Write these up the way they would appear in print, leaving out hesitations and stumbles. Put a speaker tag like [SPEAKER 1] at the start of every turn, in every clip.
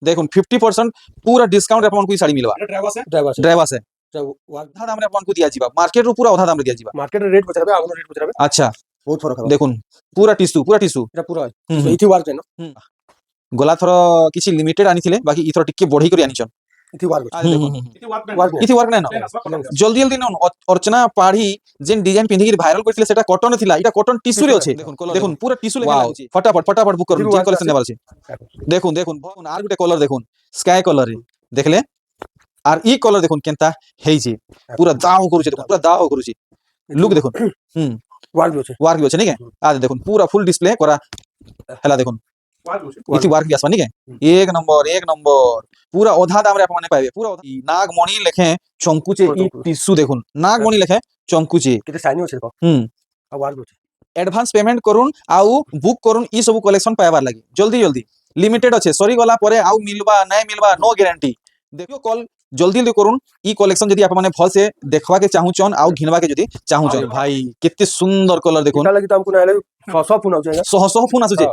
[SPEAKER 1] দেখুন 50% पूरा डिस्काउंट आपको शाड़ी मिलवा ड्राइव আছে অধা দামরে आपको दिया जीवा मार्केट रो पूरा অধা দামরে दिया जीवा
[SPEAKER 2] মার্কেটের রেট পচারবে আমার রেট পচারবে
[SPEAKER 1] अच्छा
[SPEAKER 2] বহুত ফরক হবে
[SPEAKER 1] দেখুন पूरा টিস্যু
[SPEAKER 2] এটা পুরো
[SPEAKER 1] হুম,
[SPEAKER 2] এইটি ওয়ার্ক দেন
[SPEAKER 1] গলা থর কিছু লিমিটেড আনিছিলে বাকি ইথর টিকে বড়ি করে আনিছন
[SPEAKER 2] এইটি ওয়ার্ক
[SPEAKER 1] ইথি ওয়ার্ক নাই না জলদি জলদি নন অর্চনা পাড়ি যেন ডিজাইন পিন্ধি ভাইরাল করছিলে সেটা কটন থিলা এটা কটন টিস্যু রে আছে দেখুন পুরা টিস্যু লেগে আছে ফটাফট বুক করুন যে কালেকশন নেবার আছে দেখুন আর গুটে কলর দেখুন স্কাই কলর রে দেখলে আর ই কলর দেখুন কেনতা হেইছে পুরা দাও করুছে পুরা দাও করুছে লুক দেখুন ওয়ার্ক আছে নাকি আজ দেখুন পুরা ফুল ডিসপ্লে করা হেলা দেখুন इति वार्क भी आसवा नहीं एक नंबर पूरा অধা দামরে আপনি পাইবে পুরা নাগমণি লেখে চঙ্কুচে ই টিস্যু দেখুন নাগমণি লেখে চঙ্কুচে
[SPEAKER 2] কেতে সাইনি আছে আর ওয়ার্ক আছে
[SPEAKER 1] এডভান্স পেমেন্ট করুন আউ বুক করুন ই সব কালেকশন পাইবার লাগি জলদি লিমিটেড আছে সরি গলা পরে আউ মিলবা নাই মিলবা নো গ্যারান্টি देखियो कॉल जल्दी করুন ই কালেকশন যদি আপনি ভাল সে দেখবা কে চাহুচন আউ ঘিনবা কে যদি চাহুচন ভাই কেতে সুন্দর কলর দেখুন
[SPEAKER 2] এটা লাগি তো আমকো নাইলে 100 ফোন আছে
[SPEAKER 1] সহ ফোন আসুছে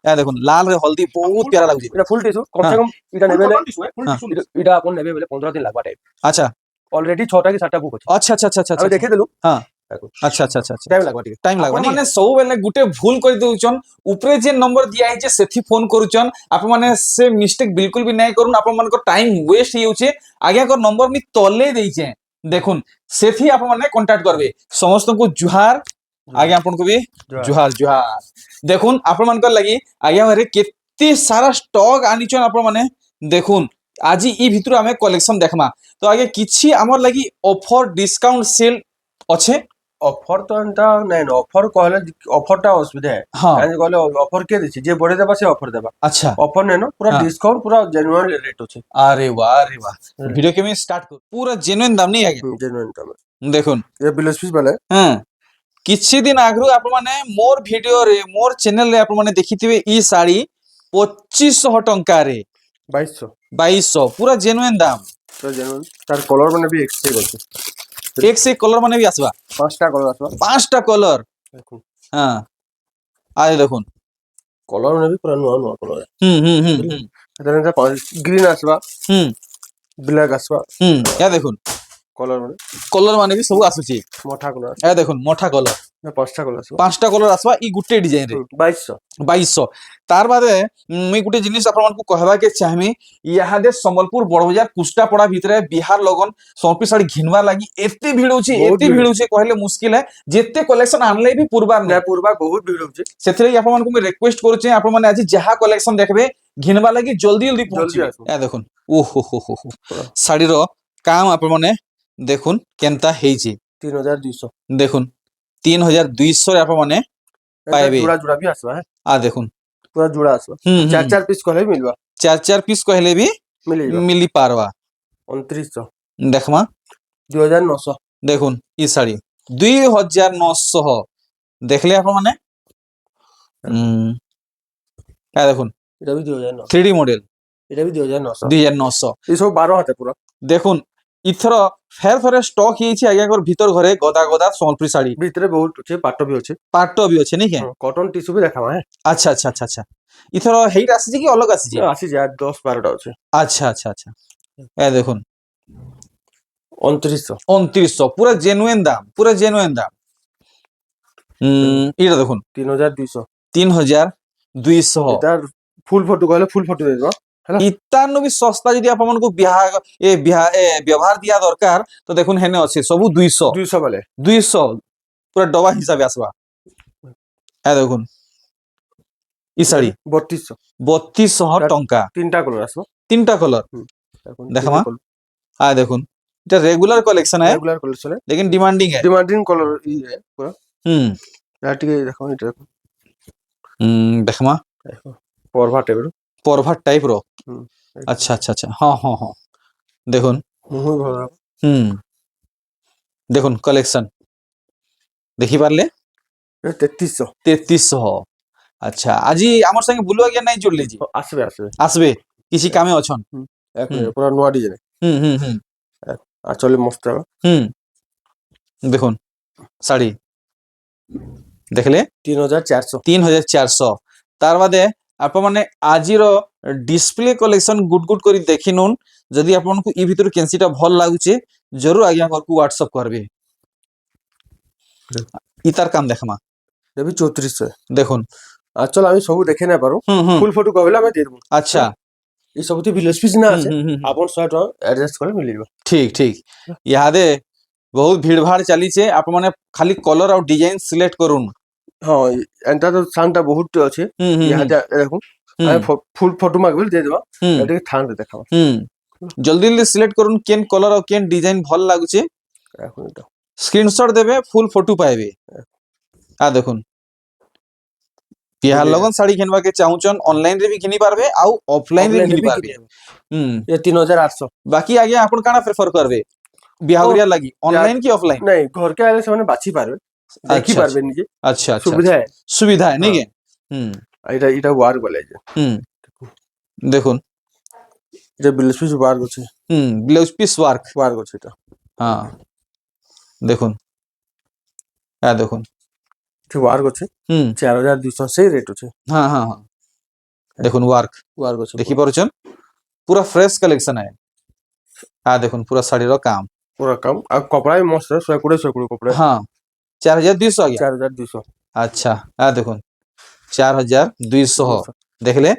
[SPEAKER 1] এ দেখুন লাল রে হলদি বহুত প্যারা লাগুছে
[SPEAKER 2] এটা ফুল টিস্যু কম সে কম এটা নেবে এটা আপন নেবে বলে 15 दिन লাগবা টাইপ
[SPEAKER 1] আচ্ছা
[SPEAKER 2] অলরেডি 6টা কি 7টা বুক আছে
[SPEAKER 1] আচ্ছা
[SPEAKER 2] আমি দেখে দিলু
[SPEAKER 1] হ্যাঁ আচ্ছা
[SPEAKER 2] টাইম লাগবা ঠিক
[SPEAKER 1] টাইম লাগবা মানে সব বেলে গুটে ভুল করে দউছন উপরে যে নম্বর দিয়া আছে সেথি ফোন করুছন আপন মানে সে মিস্টেক বিলকুল भी নাই করুন আপন মানক টাইম ওয়েস্ট হিউছে আগে কর নম্বর মি তলে দেইছে দেখুন সেথি আপন মানে কন্টাক্ট করবে সমস্ত কো জুহার আগে আপন কো भी জুহার দেখুন আপন মানক লাগি আগে মারে কেতে সারা স্টক আনিছন আপন মানে দেখুন আজি ই ভিতর আমি কালেকশন দেখমা তো আগে কিছি আমার লাগি অফার ডিসকাউন্ট সেল আছে
[SPEAKER 2] অফার তো এটা নাই না অফার কহলে অফারটা অসুবিধা কারণ কহলে অফার কে দিছি যে বড়ে দেবা সে অফার দেবা
[SPEAKER 1] আচ্ছা
[SPEAKER 2] অফার নেনো পুরা ডিসকাউন্ট পুরা জেনুইন রেট আছে
[SPEAKER 1] আরে বাহ ভিডিও কে আমি স্টার্ট কর পুরা জেনুইন দাম নেই আগে
[SPEAKER 2] জেনুইন দাম
[SPEAKER 1] দেখুন
[SPEAKER 2] এ ব্লাউজ পিস বেলে
[SPEAKER 1] হ্যাঁ কিছু দিন আগরু আপন মানে মোর ভিডিও রে মোর চ্যানেল রে আপন মানে দেখিতিবে ই শাড়ি 2500 টঙ্কা রে 2200 পুরা জেনুইন দাম
[SPEAKER 2] পুরা জেনুইন তার কলর মানে भी एक से আছে
[SPEAKER 1] एक से कलर মানে भी আসবা পাঁচটা কলর
[SPEAKER 2] দেখুন
[SPEAKER 1] হ্যাঁ আরে দেখুন
[SPEAKER 2] কলর মানে भी পুরা নয়া কলর এটা গ্রিন আসবা ব্ল্যাক আসবা
[SPEAKER 1] এ দেখুন কলর মানে भी सब আসুছি
[SPEAKER 2] মোটা কলর
[SPEAKER 1] এ দেখুন মোটা কলর পাঁচটা কলর আসবা ই গুটে ডিজাইন রে 2200 তার বাদে মুই গুটে জিনিস আপনাদের কহবা কে চাহমি ইহাদে সম্বলপুর বড়বাজার কুষ্টাপড়া ভিতরে বিহার লগন সম্পি শাড়ি ঘিনবা লাগি এতে ভিড় হচ্ছে কহলে মুশকিল है যেতে কালেকশন আনলে भी पूर्वार
[SPEAKER 2] বহুত ভিড় হচ্ছে
[SPEAKER 1] সেথরে আপনাদের মুই রিকোয়েস্ট করছে আপনাদের আজি যাহা কালেকশন দেখবে ঘিনবা লাগি জলদি পৌঁছবে এ দেখুন ওহো শাড়ির কাম আপনাদের দেখুন কেনতা হেইছে
[SPEAKER 2] 3200
[SPEAKER 1] দেখুন 3200 রে আপনাদের পাইবে
[SPEAKER 2] জোড়া भी আসবা है
[SPEAKER 1] आ देखुन
[SPEAKER 2] पूरा जुड़ा आसवा चार पीस कहले मिलवा
[SPEAKER 1] चार पीस कहले भी मिली पारवा
[SPEAKER 2] 2900
[SPEAKER 1] देखमा
[SPEAKER 2] 2900
[SPEAKER 1] देखुन ई साड़ी 2900 देखले आप माने क्या देखुन
[SPEAKER 2] এটা भी 2900
[SPEAKER 1] 3D মডেল
[SPEAKER 2] এটা भी 2900
[SPEAKER 1] 2900
[SPEAKER 2] এই সব 12 হাতে পুরো
[SPEAKER 1] দেখুন ইথর ফের ফের স্টক হিয়েছি আগে একবার ভিতর ঘরে গদা সম্বলপুরি শাড়ি
[SPEAKER 2] ভিতরে বহুত আছে
[SPEAKER 1] পাট্টো भी আছে নাকি
[SPEAKER 2] কটন টিস্যু भी দেখাবা হ্যাঁ
[SPEAKER 1] আচ্ছা ইথর হেইট আসছে কি অলগ আসছে
[SPEAKER 2] আসছে আর 10 12টা আছে
[SPEAKER 1] আচ্ছা এ দেখুন
[SPEAKER 2] 2900
[SPEAKER 1] পুরা জেনুইন দাম এটা দেখুন 3200
[SPEAKER 2] এটার ফুল ফটো গলে ফুল ফটো দেব
[SPEAKER 1] ইতানো भी সস্তা যদি আপনাদের ব্যবহার দিয়া দরকার তো দেখুন হেনে আছে সবু 200
[SPEAKER 2] বলে
[SPEAKER 1] 200 পুরা ডবা হিসাবে আসবা এ দেখুন ই শাড়ি 3200 টঙ্কা তিনটা কলর দেখমা आ देखुन এটা রেগুলার কালেকশন है लेकिन डिमांडिंग
[SPEAKER 2] कलर ई है पूरा याटिके देखो এটা
[SPEAKER 1] देखमा परभा टाइप रो अच्छा हां देखुन देखुन कलेक्शन देखि पारले 3300 अच्छा আজি আমার সঙ্গে বুলুয়া গিয়া নাই জুড়লে জি আসবে কিছু কামে অছন
[SPEAKER 2] পুরা নয়া ডিজাইন আসলে মস্ত
[SPEAKER 1] দেখুন শাড়ি দেখলে
[SPEAKER 2] 3400
[SPEAKER 1] তার বাদে আপন মানে আজির ডিসপ্লে কলেকশন গুড গুড করে দেখি নুন যদি আপনার ই ভিতর কেনসিটা ভাল লাগুছে জরুর আজ্ঞা ঘরকু হোয়াটসঅ্যাপ করবে ইতার কাম দেখমা
[SPEAKER 2] দেবি 3400
[SPEAKER 1] দেখুন
[SPEAKER 2] আর চল আমি সবু দেখে না পারো
[SPEAKER 1] হুম হুম
[SPEAKER 2] ফুল ফটো কবে আমি দিয়ে দেবো
[SPEAKER 1] আচ্ছা
[SPEAKER 2] এই সবুতি বিলেজ পিস না আছে
[SPEAKER 1] হুম, হুম, হুম।
[SPEAKER 2] আপন 100 টাকা অ্যাডজাস্ট করে মিলিব
[SPEAKER 1] ঠিক ঠিক ইহাদে বহুত ভিড় ভাড় চালিছে আপনার খালি কলর আর ডিজাইন সিলেক্ট করুন
[SPEAKER 2] হ্যাঁ এন্টা তো সানটা বহুত আছে
[SPEAKER 1] হুম হুম
[SPEAKER 2] ইহাতে দেখুন
[SPEAKER 1] হুম,
[SPEAKER 2] আমি ফুল ফটো মাগবিল দিয়ে দেবা
[SPEAKER 1] হুম
[SPEAKER 2] এটাকে থানতে দেখাবো
[SPEAKER 1] হুম জলদি জলদি সিলেক্ট করুন কেন কলর আর কেন ডিজাইন ভাল লাগুছে
[SPEAKER 2] এখন এটা
[SPEAKER 1] স্ক্রিনশট দেবে ফুল ফটো পাইবে দেখুন বিহার লগন শাড়ি কিনবাকে চাহুছন অনলাইন রে বি কিনি পারবে আউ অফলাইন রে বি কিনি পারবে হুম
[SPEAKER 2] ये 3800
[SPEAKER 1] বাকি আগে আপন কানা প্রেফার করবে বিহাউরিয়া লাগি অনলাইন কি অফলাইন
[SPEAKER 2] नहीं घर के आने से मैंने बाची पारबे देखी
[SPEAKER 1] अच्छा,
[SPEAKER 2] पारबे निजे
[SPEAKER 1] আচ্ছা আচ্ছা
[SPEAKER 2] सुविधा है
[SPEAKER 1] সুবিধা নাকি হুম
[SPEAKER 2] এটা এটা ওয়ার বলে যে
[SPEAKER 1] হুম দেখুন
[SPEAKER 2] যে বিলেজ পিস ওয়ার আছে
[SPEAKER 1] হুম ব্লাউজ পিস ওয়ার্ক
[SPEAKER 2] ওয়ার আছে এটা
[SPEAKER 1] হ্যাঁ দেখুন দেখুন
[SPEAKER 2] ঠিক ওয়ার আছে
[SPEAKER 1] হুম
[SPEAKER 2] 4200 সেই রেট আছে
[SPEAKER 1] হ্যাঁ হ্যাঁ হ্যাঁ দেখুন ওয়ার্ক
[SPEAKER 2] ওয়ার আছে
[SPEAKER 1] দেখি পারছেন পুরা ফ্রেশ কালেকশন है দেখুন পুরা শাড়ির কাম
[SPEAKER 2] पूरा काम अब कपड़ा भी मस्त है 100 कपड़ा
[SPEAKER 1] হ্যাঁ 4200 आ गया
[SPEAKER 2] 4200
[SPEAKER 1] আচ্ছা দেখুন 4200 দেখলে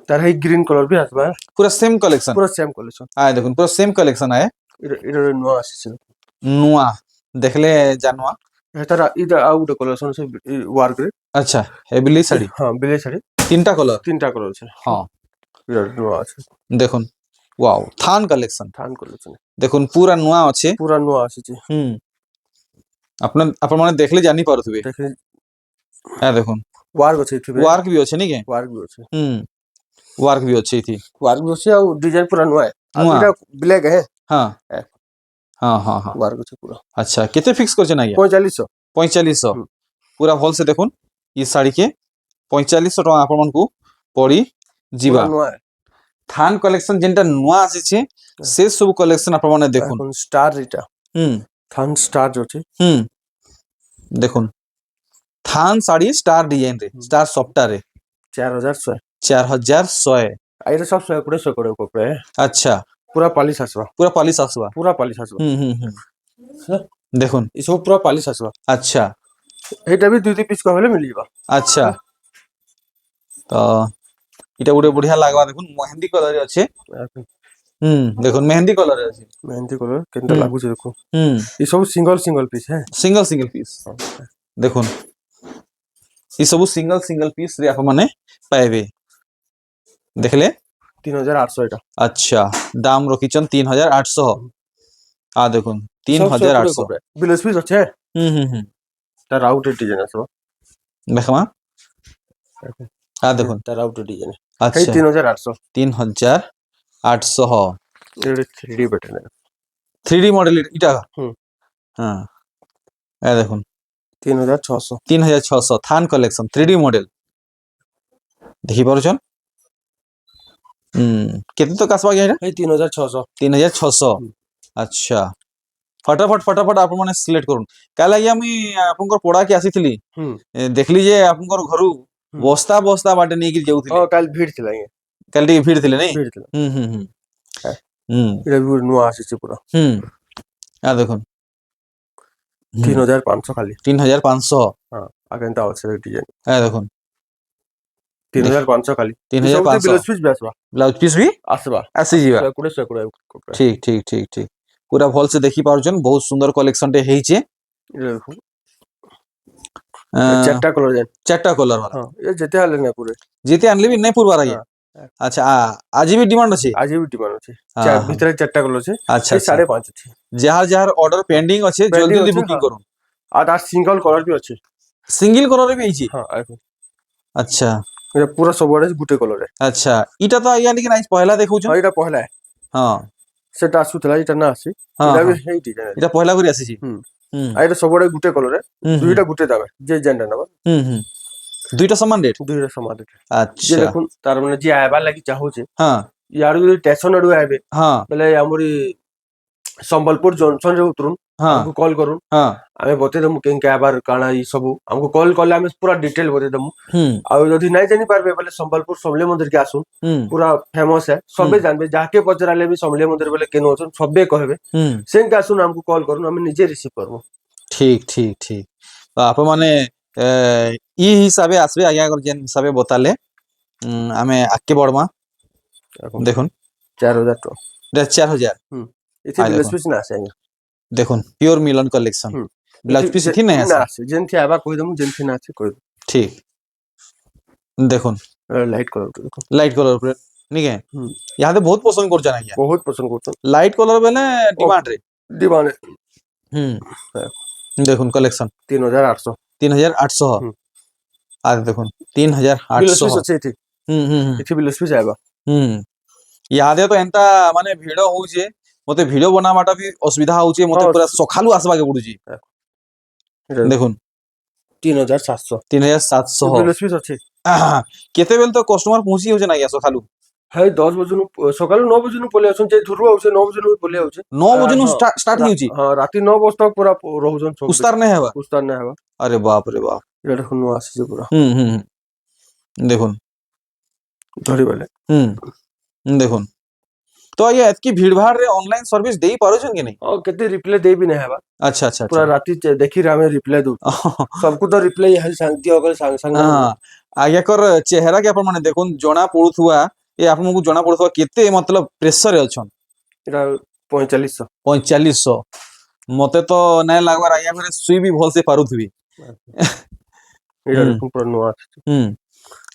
[SPEAKER 2] तार है ग्रीन कलर भी आसबा
[SPEAKER 1] পুরা সেম কালেকশন
[SPEAKER 2] पूरा सेम कलेक्शन
[SPEAKER 1] দেখুন পুরা সেম কালেকশন है
[SPEAKER 2] এটা নো আসছে
[SPEAKER 1] নুয়া দেখলে জানুয়া
[SPEAKER 2] তারা এটা আউট কলেকশন সে ওয়ার করে
[SPEAKER 1] আচ্ছা হেভিলি শাড়ি
[SPEAKER 2] হ্যাঁ বিলে শাড়ি
[SPEAKER 1] তিনটা কালার
[SPEAKER 2] তিনটা কালার আছে
[SPEAKER 1] হ্যাঁ
[SPEAKER 2] এটা নো আছে
[SPEAKER 1] দেখুন ওয়াও থান কালেকশন
[SPEAKER 2] থান কলেকশন
[SPEAKER 1] দেখুন পুরা নুয়া আছে
[SPEAKER 2] पूरा নো আসছে
[SPEAKER 1] হুম আপনার মানে দেখলে জানি পারুথিবে
[SPEAKER 2] দেখে
[SPEAKER 1] দেখুন
[SPEAKER 2] ওয়ার আছে এଠି
[SPEAKER 1] ওয়ার্ক भी আছে নাকি
[SPEAKER 2] ওয়ার भी আছে
[SPEAKER 1] হুম ওয়ার্ক भी আছে এটি
[SPEAKER 2] ওয়ার भी আছে আর ডিজাইন पूरा নো है
[SPEAKER 1] नुआ।
[SPEAKER 2] এটা ব্ল্যাক है
[SPEAKER 1] হ্যাঁ হ্যাঁ হ্যাঁ হ্যাঁ
[SPEAKER 2] ওয়ার আছে पूरा
[SPEAKER 1] আচ্ছা কেতে ফিক্স করছেন আজ্ঞা
[SPEAKER 2] 4500
[SPEAKER 1] 4500
[SPEAKER 2] হুম।
[SPEAKER 1] পুরা ভলসে দেখুন ই শাড়িকে 4500 টাকা আপনার পড়ি ଯିବା
[SPEAKER 2] पूरा नो है
[SPEAKER 1] থান কলেকশন যেটা নূয়া আসিছে সে সব কলেকশন আপনার দেখুন
[SPEAKER 2] এখন স্টার এটা
[SPEAKER 1] হুম
[SPEAKER 2] থান স্টার আছে
[SPEAKER 1] হুম দেখুন থান শাড়ি স্টার ডিজাইন রে স্টার সফটওয়্যারে
[SPEAKER 2] 4100
[SPEAKER 1] 4100
[SPEAKER 2] আর এটা সব 100 করে কপড়া है
[SPEAKER 1] আচ্ছা
[SPEAKER 2] पूरा पॉलिश আসবা
[SPEAKER 1] পুরা পলিশ আসবা
[SPEAKER 2] पूरा पॉलिश আসবা
[SPEAKER 1] হুম হুম হুম দেখুন
[SPEAKER 2] এই সব पूरा पॉलिश আসবা
[SPEAKER 1] আচ্ছা
[SPEAKER 2] এটা भी দুই পিস কহলে মিলিবা
[SPEAKER 1] আচ্ছা তো এটা গোটে বঢ়িয়া লাগবা দেখুন মেহেন্দি কলর আছে হুম দেখুন মেহেন্দি কলর আছে
[SPEAKER 2] মেহেন্দি কলর কেনটা
[SPEAKER 1] হুম।
[SPEAKER 2] লাগুছে দেখো
[SPEAKER 1] হুম
[SPEAKER 2] এই সব সিঙ্গল পিস হ্যাঁ
[SPEAKER 1] সিঙ্গল সিঙ্গল পিস দেখুন এই সব সিঙ্গল পিস রে আপনার পাইবে দেখলে
[SPEAKER 2] 3800 এটা
[SPEAKER 1] আচ্ছা দাম রকিছন 3800 দেখুন 3800
[SPEAKER 2] বিলেজ পিস আছে
[SPEAKER 1] হুম হুম হুম
[SPEAKER 2] তার আউটের ডিজাইন আছে
[SPEAKER 1] দেখমা দেখুন
[SPEAKER 2] তার আউটের ডিজাইন এই
[SPEAKER 1] আচ্ছা
[SPEAKER 2] 3800
[SPEAKER 1] 3800
[SPEAKER 2] এটা 3D প্যাটার্ন
[SPEAKER 1] 3D মডেল এটা
[SPEAKER 2] হুম।
[SPEAKER 1] হ্যাঁ দেখুন
[SPEAKER 2] 3600
[SPEAKER 1] 3600 থান কালেকশন 3D মডেল দেখি পারছন কেতে তো কাসবা গিয়া
[SPEAKER 2] এই 3600
[SPEAKER 1] 3600
[SPEAKER 2] হুম।
[SPEAKER 1] আচ্ছা ফটাফট আপনার সিলেক্ট করুন কাল আগে আমি আপনার পড়াকে আসিলি
[SPEAKER 2] হুম
[SPEAKER 1] দেখলি যে আপনার ঘরু বস্তা বস্তা বাটে নিয়ে যাউଥିଲେ
[SPEAKER 2] ও কাল ভিড় ছিল আগে
[SPEAKER 1] কাল টিকে ভিড় ଥିଲେ নাই
[SPEAKER 2] ভিড় ছিল
[SPEAKER 1] হুম হুম হুম
[SPEAKER 2] হ্যাঁ।
[SPEAKER 1] হুম
[SPEAKER 2] এটা भी নয়া আসছে পুরো
[SPEAKER 1] হুম দেখুন
[SPEAKER 2] 3500 খালি
[SPEAKER 1] 3500
[SPEAKER 2] হ্যাঁ আগেনটা আছে ডিজাইন
[SPEAKER 1] দেখুন
[SPEAKER 2] 3500 খালি
[SPEAKER 1] 3500
[SPEAKER 2] বিলেজ পিস বেসবা
[SPEAKER 1] ব্লাউজ পিস भी
[SPEAKER 2] আসবা
[SPEAKER 1] ଆସିଯିବା
[SPEAKER 2] কুড়ে কুড়ে কপড়া
[SPEAKER 1] ঠিক ঠিক ঠিক ঠিক পুরা ভলসে দেখি পারছন বহুত সুন্দর কলেকশনটে ହେଇছে
[SPEAKER 2] এটা দেখো চারটা কালার দেন
[SPEAKER 1] চারটা কলর वाला
[SPEAKER 2] হ্যাঁ এটা যেতে হলে না পুরো
[SPEAKER 1] যেতে আনলে বি নাই পুরবার আগে
[SPEAKER 2] হ্যাঁ।
[SPEAKER 1] আচ্ছা আজি বি ডিমান্ড আছে
[SPEAKER 2] আজ भी ডিমান্ড আছে
[SPEAKER 1] হ্যাঁ,
[SPEAKER 2] ভিতরে চারটা কালার আছে
[SPEAKER 1] আচ্ছা
[SPEAKER 2] এই 5.5 আছে
[SPEAKER 1] যাহার যাহার অর্ডার পেন্ডিং আছে জলদি
[SPEAKER 2] Pending
[SPEAKER 1] জলদি
[SPEAKER 2] আছে,
[SPEAKER 1] বুকিং
[SPEAKER 2] হ্যাঁ।
[SPEAKER 1] করুন
[SPEAKER 2] আর তার সিঙ্গল কালার भी আছে
[SPEAKER 1] সিঙ্গেল কলরে বি ହେଇଛି
[SPEAKER 2] হ্যাঁ এখন
[SPEAKER 1] আচ্ছা
[SPEAKER 2] এটা পুরো সবরে গুটে কালার
[SPEAKER 1] আচ্ছা এটা তো আইয়া নাকি নাই পহলা দেখুছ
[SPEAKER 2] হ্যাঁ এটা পহলা
[SPEAKER 1] হ্যাঁ
[SPEAKER 2] সেটা আসুতলা এটা না আছে
[SPEAKER 1] হ্যাঁ,
[SPEAKER 2] এটা भी
[SPEAKER 1] হ্যাঁ।
[SPEAKER 2] এই ডিজাইন
[SPEAKER 1] এটা পহলা করে আসিছি
[SPEAKER 2] হুম।
[SPEAKER 1] হুম
[SPEAKER 2] আর এটা সবরে গুটে কালার
[SPEAKER 1] হুম,
[SPEAKER 2] দুইটা গুটে দাবে যে জেন্ডা নেবা
[SPEAKER 1] হুম হুম দুইটা সমান রেট
[SPEAKER 2] দুইটা সমান রেট যে
[SPEAKER 1] আচ্ছা
[SPEAKER 2] দেখুন তার মানে যে আইবা লাগি চাহুছে
[SPEAKER 1] হ্যাঁ
[SPEAKER 2] ইয়ার যদি টেনশন আড়ু আইবে
[SPEAKER 1] হ্যাঁ
[SPEAKER 2] বলে আমরি संबलपुर जंक्शन रे उतरुन
[SPEAKER 1] हाँ
[SPEAKER 2] हमको कॉल करूँ
[SPEAKER 1] हाँ
[SPEAKER 2] आमे बते दमु केन के आबार काना ई सब हमको कॉल कले आमे पूरा डिटेल बते दमु
[SPEAKER 1] हम्म
[SPEAKER 2] आ जदि नहीं जानी पारबे बोले संबलपुर समले मंदिर के आसुन
[SPEAKER 1] हम्म
[SPEAKER 2] पूरा फेमस है सबे जानबे जाके पचराले भी समले मंदिर बोले केन होचन सबे कहबे सेन के आसुन हमको कॉल करूँ आमे निजे रिसीव करबो
[SPEAKER 1] ठीक ठीक ठीक तो आप माने इ हिसाबे आसबे आज्ञा जेन हिसाबे बताले आमे आके बड़मा देखुन
[SPEAKER 2] 4000 टका
[SPEAKER 1] এটা 4000
[SPEAKER 2] इथे
[SPEAKER 1] आइ
[SPEAKER 2] ब्लाउज
[SPEAKER 1] देखुन
[SPEAKER 2] पीस ना आसे
[SPEAKER 1] देखुन प्योर मिलन कलेक्शन ब्लाउज पीस इथि नहीं
[SPEAKER 2] ना
[SPEAKER 1] आसे
[SPEAKER 2] आसे जेन थे आबा कहि दमु जेन थे ना आसे कहि
[SPEAKER 1] ठीक देखुन
[SPEAKER 2] लाइट कलर तो देखो
[SPEAKER 1] लाइट कलर पर नहीं है यहाँ तो बहुत पसंद कर जाना
[SPEAKER 2] बहुत पसंद करतो
[SPEAKER 1] लाइट कलर बेले डिमांड रे
[SPEAKER 2] दीवाने
[SPEAKER 1] देखुन कलेक्शन
[SPEAKER 2] 3800
[SPEAKER 1] 3800 आज देखुन 3800
[SPEAKER 2] ब्लाउज पीस अच्छे थी इथे ब्लाउज पीस आबा
[SPEAKER 1] यादे तो एंता माने भिडो होउचे मते वीडियो बनावाटा भी असुविधा होउचे मते
[SPEAKER 2] हाँ।
[SPEAKER 1] पूरा सखालु आसबा के पडुची देखुन
[SPEAKER 2] 3700
[SPEAKER 1] 3700
[SPEAKER 2] ब्लाउज पीस अच्छे
[SPEAKER 1] केते बेल तो कस्टमर पहुंची होचे ना या सखालु
[SPEAKER 2] है 10 बजे सकाल 9 बजे पले आछन जे धुरवा होचे 9 बजे पले होचे
[SPEAKER 1] 9 बजे
[SPEAKER 2] हाँ,
[SPEAKER 1] स्टार्ट नहीं होची
[SPEAKER 2] हां राती 9 बजे तक पूरा रहउजन सब
[SPEAKER 1] उस्तार नहीं हेबा
[SPEAKER 2] उस्तार ना हेबा
[SPEAKER 1] अरे बाप रे बाप
[SPEAKER 2] एटा देखुन आसी जे पूरा
[SPEAKER 1] देखुन
[SPEAKER 2] धरी वाले
[SPEAKER 1] देखुन तो ये एतकी भीड़ भाड़ रे ऑनलाइन सर्विस देई पारो छन कि नहीं
[SPEAKER 2] और केते रिप्लाई दे भी नहीं हेबा
[SPEAKER 1] अच्छा अच्छा
[SPEAKER 2] पूरा राती देखी रे हमें रिप्लाई दउ सबको तो रिप्लाई हल सांगती होकर सांग सांग
[SPEAKER 1] हां आगे कर चेहरा के अपन माने देखुन जोना पडुथुआ ए आपन को जोना पडुथुआ केते मतलब प्रेशर रे अछन
[SPEAKER 2] एटा 4500
[SPEAKER 1] 4500 मते तो नै लागबार आया घरे सुई भी भल से पारुथबी
[SPEAKER 2] एटा देखुन पूरा नुआ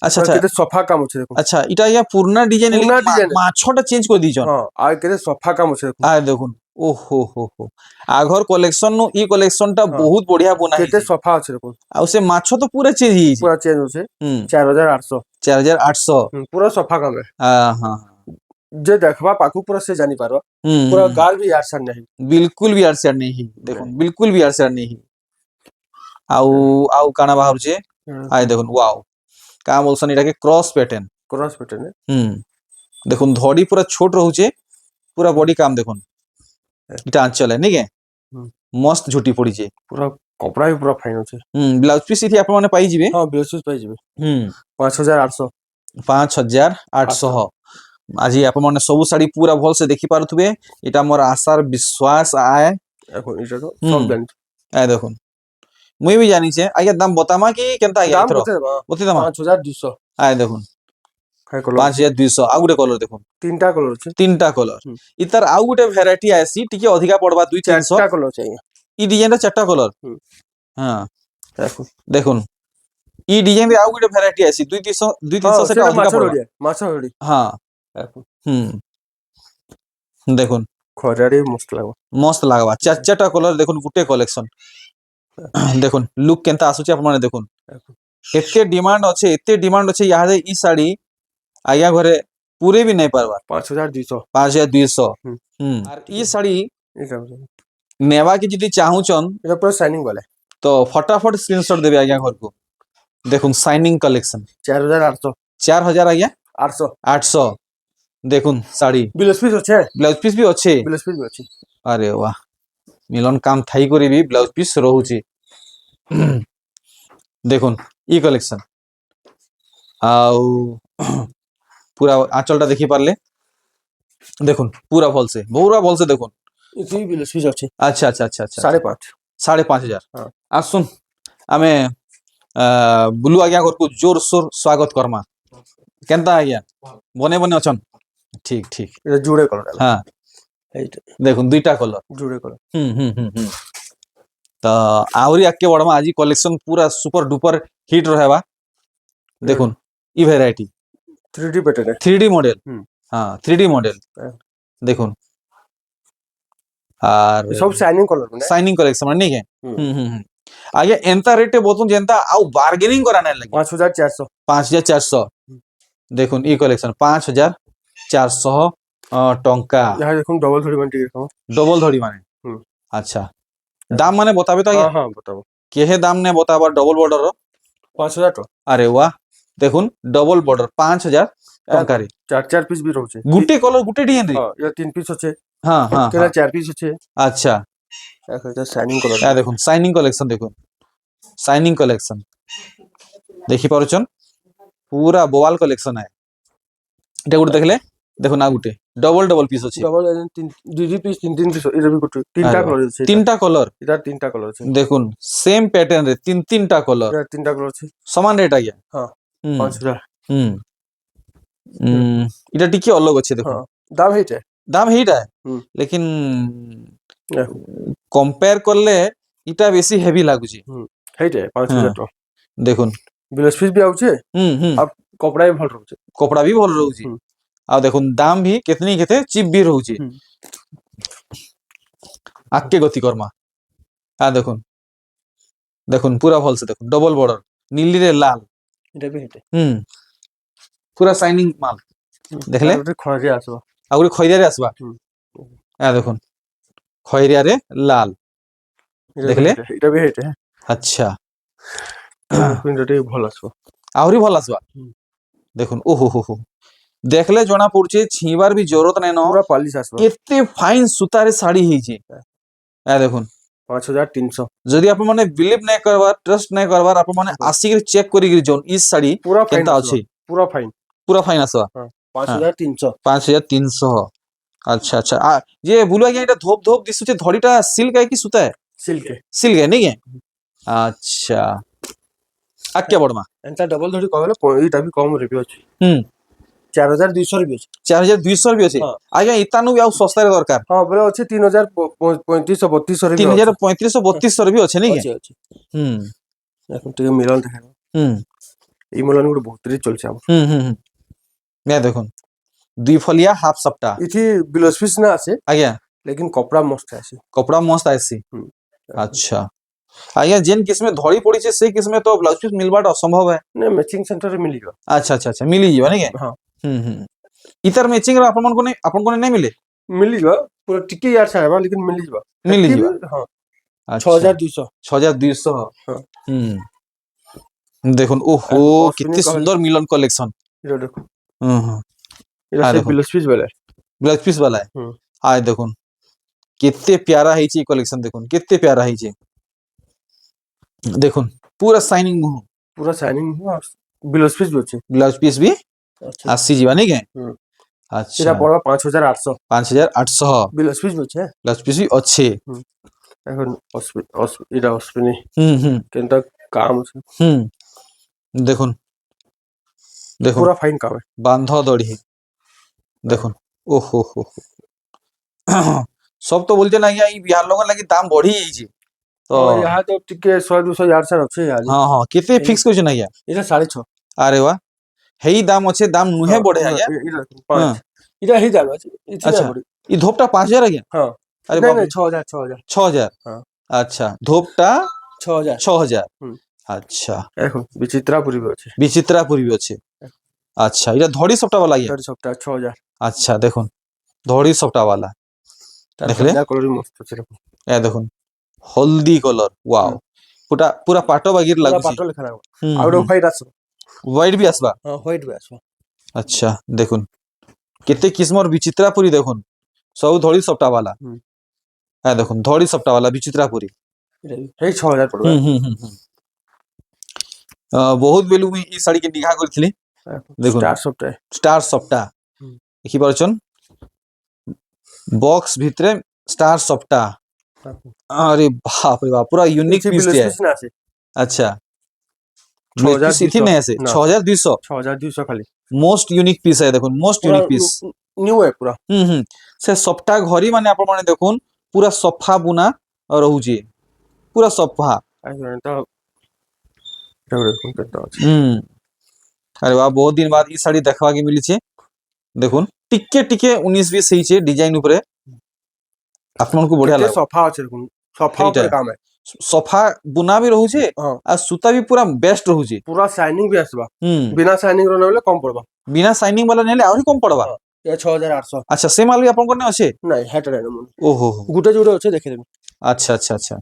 [SPEAKER 1] अच्छा अच्छा
[SPEAKER 2] केते सफा काम होचे देखो
[SPEAKER 1] अच्छा इटा या पुरना डिजाइन
[SPEAKER 2] पुरना डिजाइन।
[SPEAKER 1] माछोटा चेंज कर दीछन
[SPEAKER 2] हां आ केते सफा काम होचे देखो
[SPEAKER 1] आ देखुन ओहो हो आघर कलेक्शन नु ई कलेक्शन टा बहुत बढ़िया बना
[SPEAKER 2] केते सफा होचे देखो
[SPEAKER 1] आ से माछो तो पूरा चेंज ही
[SPEAKER 2] पूरा चेंज होचे 4800
[SPEAKER 1] 4800
[SPEAKER 2] पूरा सफा काम है
[SPEAKER 1] हां
[SPEAKER 2] जे देखबा पाकू पूरा से जानी पारबा पूरा गाल भी यार सन नहीं
[SPEAKER 1] बिल्कुल भी आरसेर नहीं देखुन बिल्कुल भी आरसेर नहीं आउ आउ काना बाहर छे आय देखुन वाओ का बोलसन इटा के क्रॉस पैटर्न है देखुन धड़ी पूरा छोट रहउचे पूरा बॉडी काम देखुन इटा आंचल है नहीं के मस्त झुटी पड़ी छे
[SPEAKER 2] पूरा कपड़ा भी पूरा फाइन होचे
[SPEAKER 1] ब्लाउज पीस इथि आपण माने पाई जिवे
[SPEAKER 2] हां ब्लाउज पीस पाई जिवे 5800
[SPEAKER 1] 5800 आज आपण माने सब साड़ी पूरा भल से देखि पारुथबे इटा मोर आशार विश्वास आए
[SPEAKER 2] এখন এটা তো সব জানি
[SPEAKER 1] आय देखुन मुई भी जानी छे आगे दाम बतामा कि केनता आगे
[SPEAKER 2] দাম
[SPEAKER 1] इथरो
[SPEAKER 2] কত দেবা
[SPEAKER 1] बति दामा
[SPEAKER 2] 5200
[SPEAKER 1] आय देखुन
[SPEAKER 2] খাই কলর
[SPEAKER 1] 5200 आ गुटे कलर देखुन
[SPEAKER 2] তিনটা কলর আছে
[SPEAKER 1] तीनटा कलर इतर आ गुटे वैरायटी आसी टिके अधिका पड़बा 2-300
[SPEAKER 2] চারটা কলর চাই
[SPEAKER 1] ई डिजाइन रा चारटा कलर हां
[SPEAKER 2] দেখো
[SPEAKER 1] देखुन ई डिजाइन रे आ गुटे वैरायटी आसी 2-300 से अधिका पड़बा
[SPEAKER 2] মাছ হড়ি
[SPEAKER 1] हां
[SPEAKER 2] দেখো
[SPEAKER 1] देखुन
[SPEAKER 2] খরাড়ি মস্ত লাগো
[SPEAKER 1] मस्त लागबा चारटा कलर देखुन गुटे कलेक्शन देखुन लुक केनता आसुचे आपण माने देखुन एते डिमांड अच्छे यहाँ ई साड़ी आया घरे पूरे भी नहीं पारबा
[SPEAKER 2] 5200
[SPEAKER 1] 5200 और ई साड़ी नेवा की जदी चाहूचन
[SPEAKER 2] এটা পুরো শাইনিং वाला
[SPEAKER 1] तो फटाफट स्क्रीनशॉट देबे आया घर को देखुन शाइनिंग कलेक्शन
[SPEAKER 2] 4800
[SPEAKER 1] 4000 आया
[SPEAKER 2] 800
[SPEAKER 1] 800 देखुन साड़ी
[SPEAKER 2] ব্লাউজ পিস আছে
[SPEAKER 1] ब्लाउज पीस भी अच्छे
[SPEAKER 2] ব্লাউজ পিস আছে
[SPEAKER 1] अरे वाह मिलन काम थाई करे भी ब्लाउज पीस रहउची देखुन ई कलेक्शन आउ पूरा आंचलटा देखि पारले देखुन पूरा भल से देखुन
[SPEAKER 2] इसी ब्लाउज पिस আছে
[SPEAKER 1] अच्छा अच्छा अच्छा अच्छा
[SPEAKER 2] 5.5
[SPEAKER 1] 5500
[SPEAKER 2] हां
[SPEAKER 1] आसुन आमे बुलु आज्ञा घर को जोर सोर स्वागत करमा केनता आज्ञा बने बने अछन ठीक ठीक
[SPEAKER 2] এটা জুড়ে কলর
[SPEAKER 1] हां
[SPEAKER 2] এইটা
[SPEAKER 1] देखुन दुईटा कलर
[SPEAKER 2] জুড়ে কলর
[SPEAKER 1] तो आवरी आके बड़मा आज कलेक्शन पूरा सुपर डुपर हिट रहेबा देखुन ई वैरायटी
[SPEAKER 2] 3D पैटर्न है
[SPEAKER 1] 3D मॉडल हां 3D मॉडल देखुन और
[SPEAKER 2] सब शाइनिंग कलर में
[SPEAKER 1] शाइनिंग कलेक्शन माने के आगे एंता रेट बोतुन जेंता आउ बार्गेनिंग कराने लगे
[SPEAKER 2] 5400
[SPEAKER 1] 5400 देखुन ई कलेक्शन 5400 टंका
[SPEAKER 2] यहाँ देखो डबल थोड़ी माने देखो
[SPEAKER 1] डबल धड़ी माने अच्छा दाम माने बताबे तो
[SPEAKER 2] हां हां बताओ
[SPEAKER 1] केहे दाम ने बताबा डबल बॉर्डर
[SPEAKER 2] 5000
[SPEAKER 1] अरे वाह देखुन डबल बॉर्डर 5000 ଟଙ୍କାରେ
[SPEAKER 2] ଚାର ଚାର ପିସ୍ ବି ରହୁଛି
[SPEAKER 1] ଗୁଟେ କଲର ଗୁଟେ ଡିଜାଇନ ରେ
[SPEAKER 2] ହଁ ଏଟା 3 ପିସ୍ ଅଛି
[SPEAKER 1] ହଁ ହଁ
[SPEAKER 2] କେଲା 4 ପିସ୍ ଅଛି
[SPEAKER 1] আচ্ছা
[SPEAKER 2] এটা শাইনিং কলর
[SPEAKER 1] দেখুন সাইনিং কলেকশন দেখুন সাইনিং কলেকশন দেখি পারুছন পুরা বোয়াল কলেকশন है এটা গুଟେ দেখলে দেখুন না গুটে ডবল ডবল পিস আছে
[SPEAKER 2] ডবল 2 পিস 3 পিস এটা भी গুটে তিনটা কলর আছে
[SPEAKER 1] তিনটা কলর
[SPEAKER 2] এটা তিনটা কলর আছে
[SPEAKER 1] দেখুন সেম প্যাটার্ন রে তিনটা কলর
[SPEAKER 2] এটা তিনটা কলর আছে
[SPEAKER 1] সমান রেট আজ্ঞা
[SPEAKER 2] হ্যাঁ
[SPEAKER 1] হুম
[SPEAKER 2] 5000
[SPEAKER 1] হুম এটা টিকে অলগ আছে দেখুন
[SPEAKER 2] হ্যাঁ দাম ହେଇছে
[SPEAKER 1] দাম এইটা
[SPEAKER 2] হুম
[SPEAKER 1] লেকিন কম্পেয়ার করলে এটা বেশি হেভি লাগুଛି
[SPEAKER 2] ହେଇছে 5000 টଙ୍କା
[SPEAKER 1] দেখুন
[SPEAKER 2] ব্লাউজ পিস भी आउছে
[SPEAKER 1] হুম হুম
[SPEAKER 2] আর কপড়া भी ভাল রହୁছে
[SPEAKER 1] কপড়া भी ভাল রହୁଛି আর দেখুন দাম भी কেতনি কেতে চিপ भी রହୁଛି আকে গতি কর্মা আর দেখুন দেখুন পুরা ভালসে দেখুন ডবল বর্ডার নীলি রে লাল
[SPEAKER 2] এটা भी ହେଇছে
[SPEAKER 1] পুরা শাইনিং মাল দেখলে
[SPEAKER 2] আর ଗୋଟେ ଖରାରେ ଆସିବ
[SPEAKER 1] আর গুলো খয়রিয়ারে আসবা দেখুন খয়রিয়ারে লাল দেখলে
[SPEAKER 2] এটা भी ହେଇছে
[SPEAKER 1] আচ্ছা
[SPEAKER 2] এটা ଭଲ ଆସିବ
[SPEAKER 1] আହୁরি ভাল আসবা দেখুন ওহো হো হো দেখলে জনা পড়ছে ছিবার भी জরুরত নাই ন
[SPEAKER 2] পুরা পালিশ ଆସିବ
[SPEAKER 1] কেতে ফাইন সুতারে শাড়ি ହେଇছে দেখুন
[SPEAKER 2] 5300
[SPEAKER 1] যদি আপন মানে বিলিভ নাই করবার ট্রাস্ট নাই করবার আপন মানে আসিকি চেক করি গিরি जोन ই শাড়ি
[SPEAKER 2] পুরা ফাইন
[SPEAKER 1] কেনতা আছে
[SPEAKER 2] পুরা ফাইন
[SPEAKER 1] আসবা
[SPEAKER 2] 5300
[SPEAKER 1] 5300 আচ্ছা আচ্ছা যে বুলু আজ্ঞা এটা ধোপ ধোপ দিশুছে ধড়িটা সিল্ক है कि सूता है सिल्क है नहीं है अच्छा আকে বড়মা
[SPEAKER 2] ଏନ୍ତା ଡବଲ ଧଡ଼ି କହିଲେ ଏଇଟା ବି କମ ରେ ବି ଅଛି 4200 ରେ ବି ଅଛି
[SPEAKER 1] 4200 ବି ଅଛି ଆଜ୍ଞା ଇତାନୁ ବି ଆଉ ଶସ୍ତାରେ ଦରକାର
[SPEAKER 2] ହଁ ବୋଲେ ଅଛି 3500 3200 ରେ ବି
[SPEAKER 1] 3500 3200 ରେ ବି ଅଛି ନାଇଁ
[SPEAKER 2] ଅଛି এখন ଟିକେ মিলন দেখা এই মিলন গুলো বহুত রে চলছে আমার
[SPEAKER 1] मैं দেখুন দুই ফলিয়া হাফ সপ্তাহ
[SPEAKER 2] ইথি ব্লাউজ পিস না আছে
[SPEAKER 1] আজ্ঞা
[SPEAKER 2] लेकिन कपड़ा मस्त আছে
[SPEAKER 1] कपड़ा मस्त आसी अच्छा आज्ञा जेन किस्म धड़ी पड़ी छे से किस्म तो ब्लाउज पीस मिलबाटा असंभव है
[SPEAKER 2] ने मैचिंग सेंटर रे मिलियो
[SPEAKER 1] अच्छा अच्छा अच्छा मिली जीवा नहीं
[SPEAKER 2] हां
[SPEAKER 1] इतर मैचिंग रा आपन को नहीं मिले
[SPEAKER 2] मिलियो पूरा टिके यार छाबा लेकिन मिलियो
[SPEAKER 1] मिली जीवा
[SPEAKER 2] हां
[SPEAKER 1] अच्छा
[SPEAKER 2] 6200
[SPEAKER 1] 6200
[SPEAKER 2] हां
[SPEAKER 1] দেখুন ওহো কিতনি সুন্দর মিলন কালেকশন
[SPEAKER 2] এটা দেখো
[SPEAKER 1] এটা
[SPEAKER 2] से ब्लाउज पीस वाला
[SPEAKER 1] ब्लाउज पीस वाला है आय देखुन कितने प्यारा है ची कलेक्शन देखुन कितने प्यारा है ची देखुन पूरा शाइनिंग
[SPEAKER 2] ब्लाउज पीस भी আছে
[SPEAKER 1] ब्लाउज पीस भी आसी जीवा नहीं के अच्छा
[SPEAKER 2] এটা পড়া 5800
[SPEAKER 1] 5800
[SPEAKER 2] ব্লাউজ পিস আছে
[SPEAKER 1] ब्लाउज पीस भी अच्छे
[SPEAKER 2] এখন এটা অসপিনি কিন্তু কাম আছে
[SPEAKER 1] দেখুন দেখুন
[SPEAKER 2] पूरा फाइन काम है
[SPEAKER 1] বান্ধ দড়ি দেখুন ওহো হো সব তো বলছে না এই বিহার লোক লাগি দাম বড়ি যাইছে তো
[SPEAKER 2] यहाँ तो टिके 100 200 यार से আছে आज
[SPEAKER 1] हां हां केते फिक्स करछ ना या
[SPEAKER 2] এটা 6.5
[SPEAKER 1] अरे वाह हेई दाम আছে দাম নুহে বড়ে আয়া
[SPEAKER 2] এটা হেই দাম আছে
[SPEAKER 1] अच्छा ई ধোপটা 5000 আয়া
[SPEAKER 2] हां
[SPEAKER 1] अरे
[SPEAKER 2] नहीं नहीं 6000
[SPEAKER 1] 6000
[SPEAKER 2] हां
[SPEAKER 1] अच्छा ধোপটা
[SPEAKER 2] 6000
[SPEAKER 1] আচ্ছা
[SPEAKER 2] এখন বিচিত্রাপুরি আছে
[SPEAKER 1] বিচিত্রাপুরি আছে আচ্ছা এটা ধড়ি সবটা वाला ইয়া
[SPEAKER 2] ধড়ি সবটা 6000
[SPEAKER 1] আচ্ছা দেখুন ধড়ি সবটা वाला দেখলে
[SPEAKER 2] কলর মস্ত আছে
[SPEAKER 1] এ দেখুন হলদি কলর ওয়াও পুরা পুরা পাটো বাগির
[SPEAKER 2] পুরা
[SPEAKER 1] লাগুছি
[SPEAKER 2] পাটো লেখা রাখো আর হোয়াইট আছে
[SPEAKER 1] হোয়াইট भी আসবা
[SPEAKER 2] हां হোয়াইট भी আসবা
[SPEAKER 1] अच्छा দেখুন কেতে কিসমর বিচিত্রাপুরি দেখুন সব ধড়ি সবটা वाला হ্যাঁ দেখুন ধড়ি সবটা वाला বিচিত্রাপুরি
[SPEAKER 2] এই 6000 পড়বে
[SPEAKER 1] বহুত বেলু মুই এই শাড়ি কে নিঘা করছিলি দেখুন স্টার সবটা দেখি পারছন বক্স ভিতরে স্টার সবটা अरे बाप रे बाप पूरा यूनिक पीस है अच्छा 6000 इथि नहीं ऐसे
[SPEAKER 2] 6200 खाली
[SPEAKER 1] मोस्ट यूनिक पीस है देखो मोस्ट यूनिक पीस
[SPEAKER 2] न्यू है पूरा
[SPEAKER 1] से सप्ताह घरी माने आपण माने देखुन पूरा सफा बुना रहउजी पूरा सफा अरे वाह बहुत दिन बाद ई साड़ी देखवा के मिली छे देखुन टिके टिके 19 20 सही छे डिजाइन ऊपर आपन को बढ़िया लागे
[SPEAKER 2] सफा আছে দেখুন सफा ऊपर काम है
[SPEAKER 1] सफा बुना भी रहू छे आ सूता भी पूरा बेस्ट रहू छे
[SPEAKER 2] पूरा शाइनिंग भी आसबा बिना शाइनिंग रो नेले कम पड़बा
[SPEAKER 1] बिना शाइनिंग वाला नेले और कम पड़बा
[SPEAKER 2] ये 6800
[SPEAKER 1] अच्छा से माल भी आपन को ने আছে
[SPEAKER 2] नहीं हेट रे मन
[SPEAKER 1] ओहो
[SPEAKER 2] गुटे जुड़े আছে দেখে দেন
[SPEAKER 1] अच्छा अच्छा अच्छा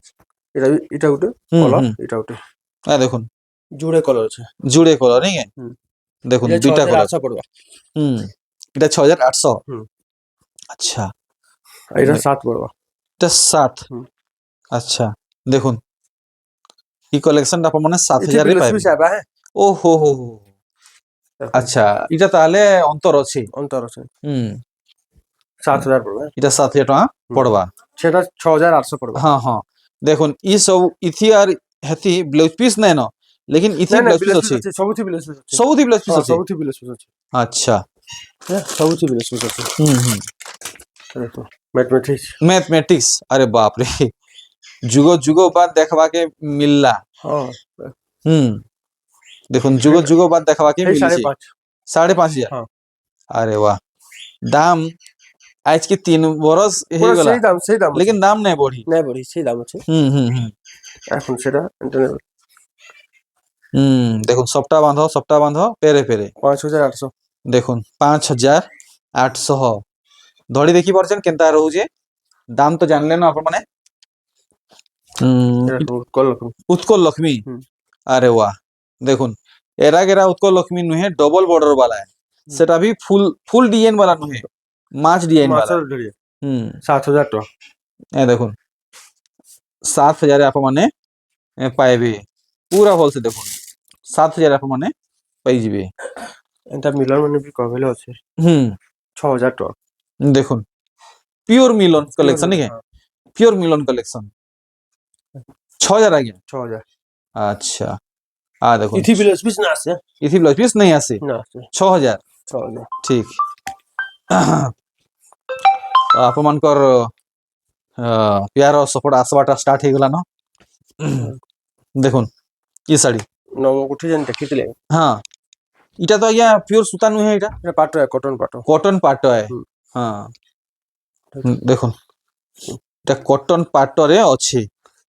[SPEAKER 2] এটা গুটে কলর এটা গুটে
[SPEAKER 1] आ देखुन
[SPEAKER 2] जुड़े कलर আছে
[SPEAKER 1] जुड़े कलर नहीं है দেখুন
[SPEAKER 2] ये
[SPEAKER 1] দুইটা কালার
[SPEAKER 2] 6800 पड़वा
[SPEAKER 1] হুম এটা 6800
[SPEAKER 2] হুম।
[SPEAKER 1] আচ্ছা
[SPEAKER 2] এটা 7 पड़वा
[SPEAKER 1] এটা 7
[SPEAKER 2] হুম।
[SPEAKER 1] আচ্ছা দেখুন এই কালেকশনটা আপনার মানে 7000 রে
[SPEAKER 2] इथे
[SPEAKER 1] পাইবে
[SPEAKER 2] भी आबा है
[SPEAKER 1] ও হো হো হো আচ্ছা এটা তাহলে অন্তর আছে
[SPEAKER 2] अंतर আছে
[SPEAKER 1] হুম
[SPEAKER 2] 7000 पड़वा
[SPEAKER 1] এটা 7000 টাকা পড়বা
[SPEAKER 2] সেটা 6800 पड़वा
[SPEAKER 1] हाँ हाँ দেখুন ই সব ইথি আর হেতি ব্লাউজ পিস নাই না লেকিন ইথি
[SPEAKER 2] ନାଇଁ ନାଇଁ
[SPEAKER 1] ব্লাউজ পিস
[SPEAKER 2] ବିଲେସ
[SPEAKER 1] আছে
[SPEAKER 2] ଅଛି ସବୁଥି ବିଲେସ ଅଛି
[SPEAKER 1] ସବୁଥି ବ୍ଲାউজ পিস
[SPEAKER 2] ହଁ
[SPEAKER 1] আছে
[SPEAKER 2] ସବୁଥି ବିଲେସ ଅଛି
[SPEAKER 1] আচ্ছা
[SPEAKER 2] ସବୁଥି ବିଲେସ ଅଛି
[SPEAKER 1] হুম হুম
[SPEAKER 2] দেখো ম্যাথমেটিক্স
[SPEAKER 1] मैथमेटिक्स अरे बाप रे जुगो जुगो बाद देखवा के मिलला
[SPEAKER 2] হ্যাঁ
[SPEAKER 1] দেখুন যুগ যুগ বাদ দেখবা কি
[SPEAKER 2] এই
[SPEAKER 1] মিলিছে
[SPEAKER 2] 5.5
[SPEAKER 1] 5,500
[SPEAKER 2] হ্যাঁ
[SPEAKER 1] আরে বাহ দাম আজ কি 3 বরস হয়ে গেল
[SPEAKER 2] সেই দাম
[SPEAKER 1] लेकिन দাম নাই বড়ি
[SPEAKER 2] নাই বড়ি সেই দাম আছে
[SPEAKER 1] হুম
[SPEAKER 2] এখন সেটা ইন্টারনেট
[SPEAKER 1] দেখুন সবটা বাঁধো পেরে পেরে
[SPEAKER 2] 5800
[SPEAKER 1] দেখুন 5,800 ধরি দেখি পারছেন কেনতা রহুছে দাম তো জানলেন না আপন মানে
[SPEAKER 2] কল
[SPEAKER 1] উৎকল লক্ষ্মী
[SPEAKER 2] হুম।
[SPEAKER 1] আরে বাহ দেখুন এরা গেরা উৎকল লক্ষ্মী নুহে ডবল বর্ডর वाला है সেটা भी ফুল ডিজাইন वाला নুহে মাছ ডিজাইন वाला
[SPEAKER 2] মাছের ধরিয়ে
[SPEAKER 1] হুম
[SPEAKER 2] 7000 টাকা
[SPEAKER 1] এ দেখুন 7,000 आप মানে পাইবে পুরা ভলসে দেখুন 7,000 आप মানে পাই যাবে
[SPEAKER 2] এটা মিলন মানে भी কবেলে আছে
[SPEAKER 1] হুম
[SPEAKER 2] 6000 টাকা
[SPEAKER 1] দেখুন পিওর মিলন কালেকশন নাকি পিওর মিলন কালেকশন 6,000 आ गया
[SPEAKER 2] 6000
[SPEAKER 1] अच्छा आ देखो
[SPEAKER 2] ইথি বিলেস পিস না আছে
[SPEAKER 1] इसी ब्लाउज पीस नहीं आसे
[SPEAKER 2] না আছে
[SPEAKER 1] 6,000
[SPEAKER 2] 6000
[SPEAKER 1] ठीक ଆପଣମାନଙ୍କର ପ୍ୟାର ସପୋର୍ଟ ଆସିବାଟା ଷ୍ଟାର୍ଟ ହେଇଗଲା ନ ଦେଖୁନ୍ କି ଶାଢ଼ୀ
[SPEAKER 2] ନମ ଉଠି ଯେନ୍ ଦେଖିଥିଲେ
[SPEAKER 1] ହଁ ଇଟା ତ ଆଜ୍ଞା ପିଓର ସୂତା ନୁହେଁ ଏଇଟା
[SPEAKER 2] এটা পাটো কটন পাটো
[SPEAKER 1] কটন পাଟ है
[SPEAKER 2] ହୁଁ।
[SPEAKER 1] ହଁ ଦେଖୁନ୍ এটা কটন পাটରେ ଅଛି